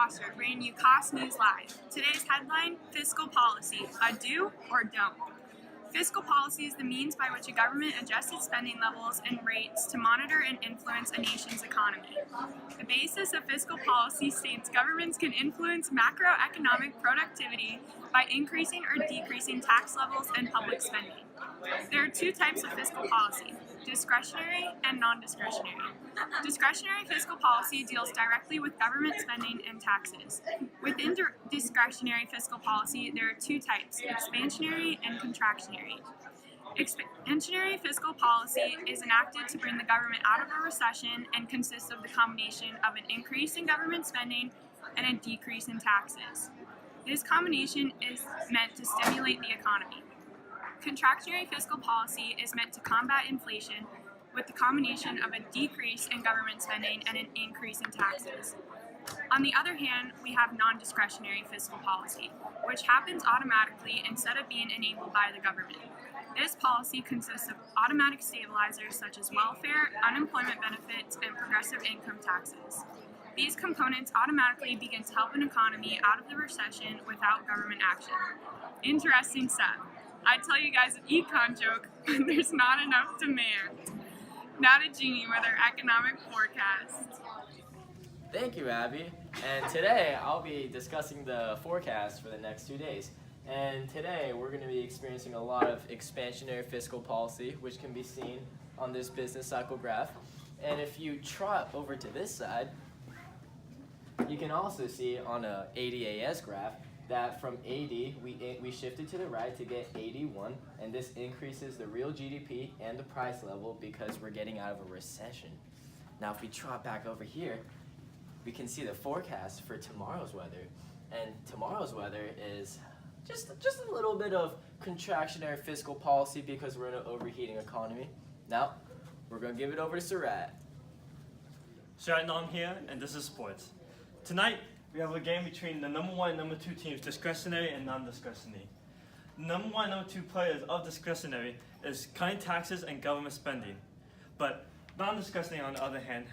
Foster, bringing you Cost News Live. Today's headline, Fiscal Policy, a do or don't. Fiscal policy is the means by which a government adjusts its spending levels and rates to monitor and influence a nation's economy. The basis of fiscal policy states governments can influence macroeconomic productivity by increasing or decreasing tax levels and public spending. There are two types of fiscal policy, discretionary and non-discretionary. Discretionary fiscal policy deals directly with government spending and taxes. Within discretionary fiscal policy, there are two types, expansionary and contractionary. Expansionary fiscal policy is enacted to bring the government out of a recession and consists of the combination of an increase in government spending and a decrease in taxes. This combination is meant to stimulate the economy. Contractionary fiscal policy is meant to combat inflation with the combination of a decrease in government spending and an increase in taxes. On the other hand, we have non-discretionary fiscal policy, which happens automatically instead of being enabled by the government. This policy consists of automatic stabilizers such as welfare, unemployment benefits, and progressive income taxes. These components automatically begin to help an economy out of the recession without government action. Interesting stuff. I'd tell you guys an econ joke, but there's not enough demand. Now to Junie with our economic forecast. Thank you, Abby. And today I'll be discussing the forecast for the next 2 days. And today we're going to be experiencing a lot of expansionary fiscal policy, which can be seen on this business cycle graph. And if you trot over to this side, you can also see on a ADAS graph that from 80, we shifted to the right to get 81, and this increases the real GDP and the price level because we're getting out of a recession. Now if we trot back over here, we can see the forecast for tomorrow's weather, and tomorrow's weather is just a little bit of contractionary fiscal policy because we're in an overheating economy. Now, we're going to give it over to Serratt. Serratt Nong here, and this is sports. Tonight, we have a game between the number 1 and number 2 teams, discretionary and non-discretionary. The number 1 and number 2 players of discretionary is cutting taxes and government spending. But non-discretionary, on the other hand,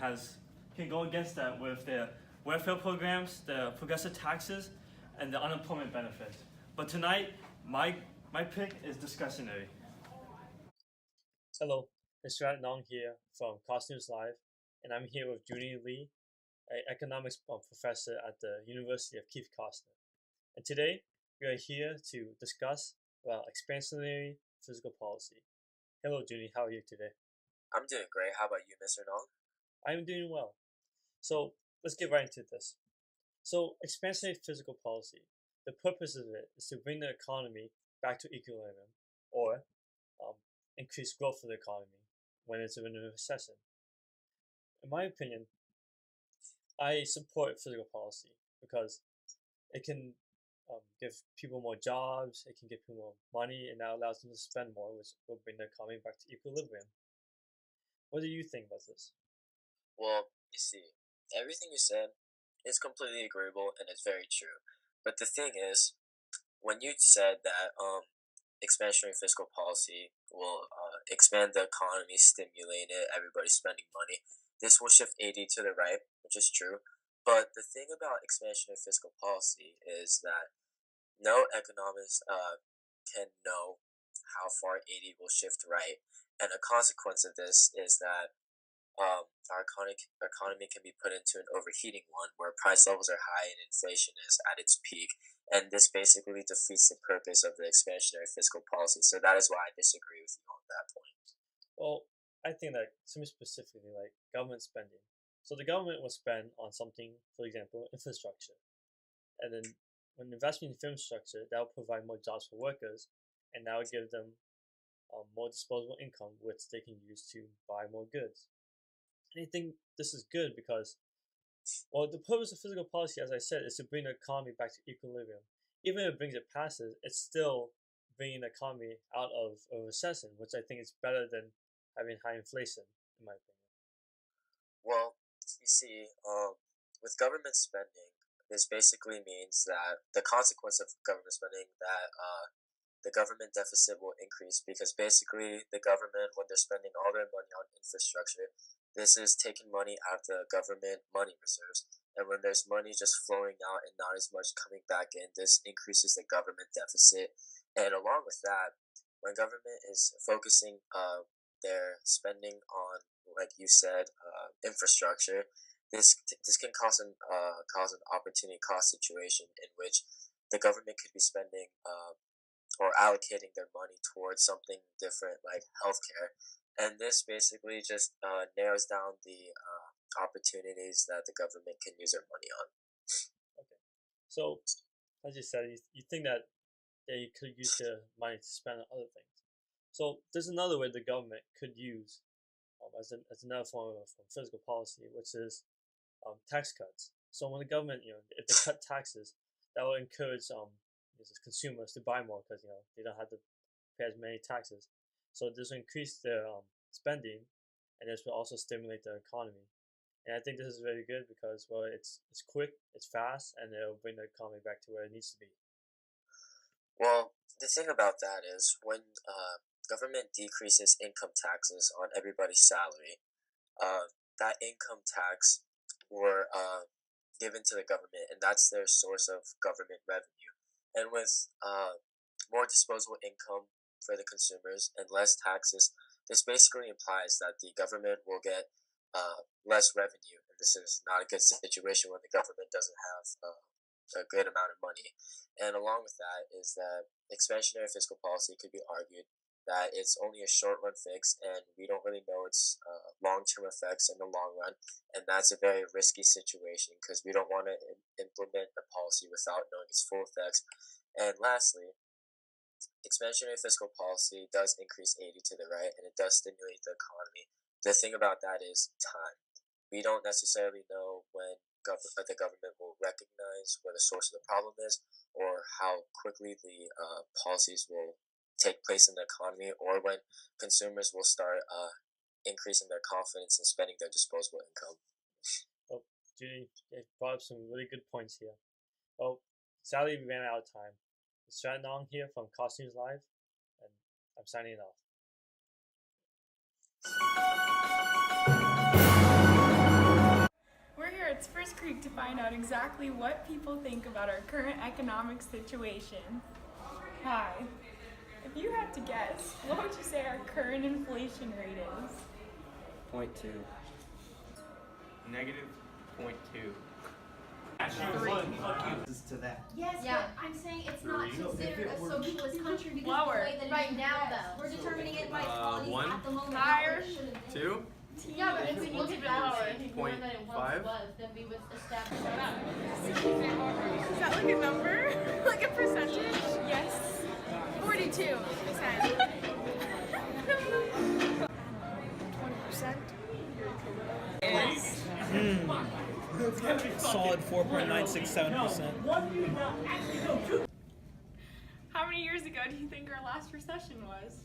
can go against that with their welfare programs, the progressive taxes, and the unemployment benefits. But tonight, my pick is discretionary. Hello, it's Serratt Nong here from Cost News Live, and I'm here with Junie Lee, an economics professor at the University of Keith Costner. And today, we are here to discuss expansionary fiscal policy. Hello, Junie, how are you today? I'm doing great. How about you, Mr. Nong? I'm doing well. So, let's get right into this. So, expansionary fiscal policy, the purpose of it is to bring the economy back to equilibrium or increase growth of the economy when it's in a recession. In my opinion, I support fiscal policy because it can give people more jobs, it can give people more money, and that allows them to spend more, which will bring the economy back to equilibrium. What do you think about this? Well, you see, everything you said is completely agreeable and it's very true. But the thing is, when you said that expansionary fiscal policy will expand the economy, stimulate it, everybody's spending money, this will shift 80 to the right, which is true. But the thing about expansionary fiscal policy is that no economist can know how far 80 will shift right. And a consequence of this is that our economy can be put into an overheating one where price levels are high and inflation is at its peak. And this basically defeats the purpose of the expansionary fiscal policy. So that is why I disagree with you on that point. Well, I think that something specifically like government spending. So the government will spend on something, for example, infrastructure. And then when investing in infrastructure, that will provide more jobs for workers, and that will give them more disposable income, which they can use to buy more goods. And I think this is good because, well, the purpose of fiscal policy, as I said, is to bring the economy back to equilibrium. Even if it brings it past it, it's still bringing the economy out of a recession, which I think is better than having high inflation, in my opinion. Well, you see, with government spending, this basically means that the consequence of government spending that the government deficit will increase because basically the government, when they're spending all their money on infrastructure, this is taking money out of the government money reserves. And when there's money just flowing out and not as much coming back in, this increases the government deficit. And along with that, when government is focusing their spending on, like you said, infrastructure, this can cause an opportunity cost situation in which the government could be spending or allocating their money towards something different like healthcare, and this basically just narrows down the opportunities that the government can use their money on. Okay. So, as you said, you think that they could use the money to spend on other things. So, there's another way the government could use as another form of fiscal policy, which is tax cuts. So, when the government, if they cut taxes, that will encourage consumers to buy more because they don't have to pay as many taxes. So this will increase their spending, and this will also stimulate the economy. And I think this is very good because it's quick, it's fast, and it'll bring the economy back to where it needs to be. Well, the thing about that is when government decreases income taxes on everybody's salary, that income tax were given to the government, and that's their source of government revenue. And with more disposable income for the consumers and less taxes, this basically implies that the government will get less revenue. And this is not a good situation when the government doesn't have a good amount of money. And along with that is that expansionary fiscal policy could be argued that it's only a short-run fix, and we don't really know its long-term effects in the long run, and that's a very risky situation because we don't want to implement a policy without knowing its full effects. And lastly, expansionary fiscal policy does increase aid to the right, and it does stimulate the economy. The thing about that is time. We don't necessarily know when the government will recognize where the source of the problem is, or how quickly the policies will take place in the economy, or when consumers will start increasing their confidence in spending their disposable income. Well, Junie, you brought up some really good points here. Well, sadly, we ran out of time. It's Serratt here from Costumes Live, and I'm signing off. We're here at Spruce Creek to find out exactly what people think about our current economic situation. Hi. If you had to guess, what would you say our current inflation rate is? 0.2. Negative 0.2. To that. Yes, Yeah. but I'm saying it's not considered a socialist country because Lower. of the way that it Right is now, addressed. though. We're determining it by its qualities one, at the moment. higher, not what it should have been. 2. Yeah, but if we look at that and if we Point learn that it once 5? was, then we would establish that. Is that like a number? Like a percentage? Yes. 42%. 20%. Solid 4.967%. How many years ago do you think our last recession was?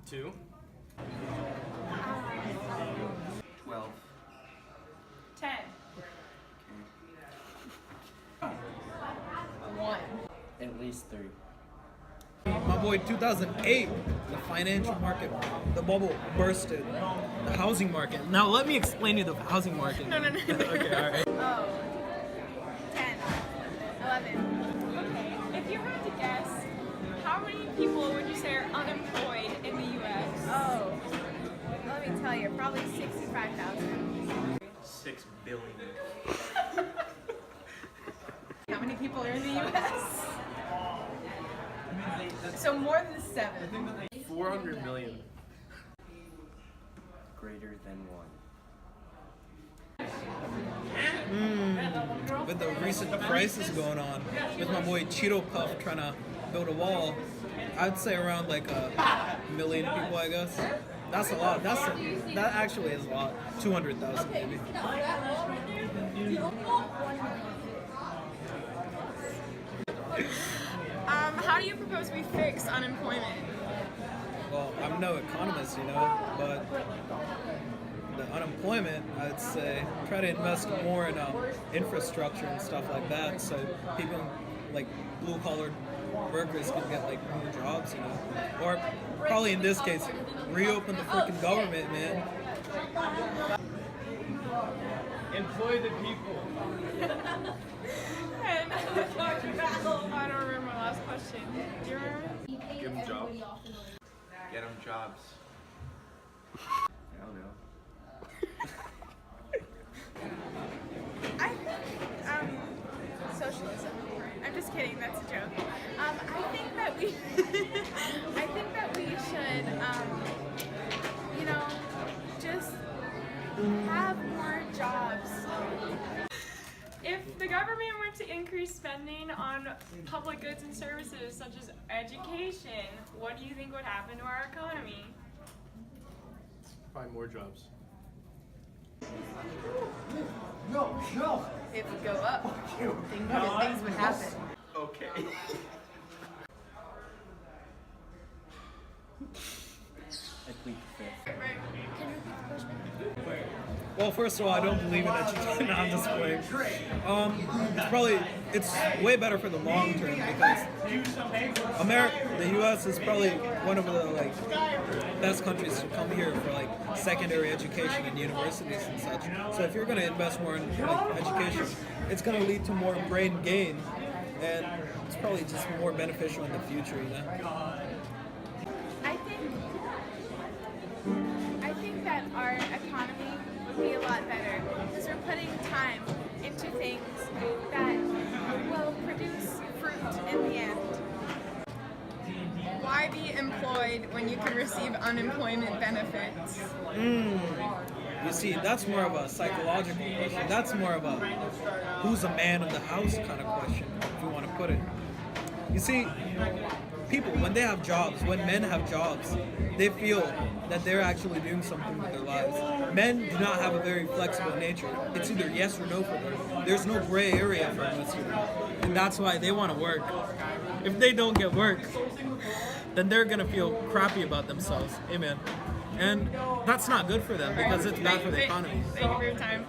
2. 12. 10. 1. At least 3. My boy, 2008, the financial market, the bubble bursted. The housing market. Now let me explain you the housing market. No. Okay, all right. Oh. 10. 11. Okay. If you had to guess, how many people would you say are unemployed in the U.S.? Oh, let me tell you, probably 65,000. 6 billion. How many people are in the U.S.? So more than 7. 400 million. Greater than 1. With the recent crisis going on, with my boy Cheeto Puff trying to build a wall, I'd say around like a million people, I guess. That's a lot. That actually is a lot. 200,000 maybe. How do you propose we fix unemployment? Well, I'm no economist, but the unemployment, I'd say, try to invest more in infrastructure and stuff like that, so people like blue-collar workers can get like new jobs, or probably in this case, reopen the freaking government, man. Employ the people. And I don't remember my last question. Do you remember? Give them jobs. Get them jobs. I don't know. I think socialism. I'm just kidding. That's a joke. I think that we, I think that we should, you know, just have more jobs. If the government were to increase spending on public goods and services such as education, what do you think would happen to our economy? Probably more jobs. It would go up. Things would happen. Okay. I plead the fifth. Well, first of all, I don't believe in education. No, I'm just playing. It's way better for the long term because the U.S. is probably one of the best countries to come here for secondary education and universities and such. So if you're going to invest more in education, it's going to lead to more brain gain, and it's probably just more beneficial in the future, you know. I think that our economy would be a lot better because we're putting time into things that will produce fruit in the end. Why be employed when you can receive unemployment benefits? You see, that's more of a psychological question. That's more of a who's a man of the house kind of question, if you want to put it. You see, people, when they have jobs, when men have jobs, they feel that they're actually doing something with their lives. Men do not have a very flexible nature. It's either yes or no for them. There's no gray area for most of them. And that's why they want to work. If they don't get work, then they're going to feel crappy about themselves. Amen. And that's not good for them because it's bad for the economy. Thank you for your time.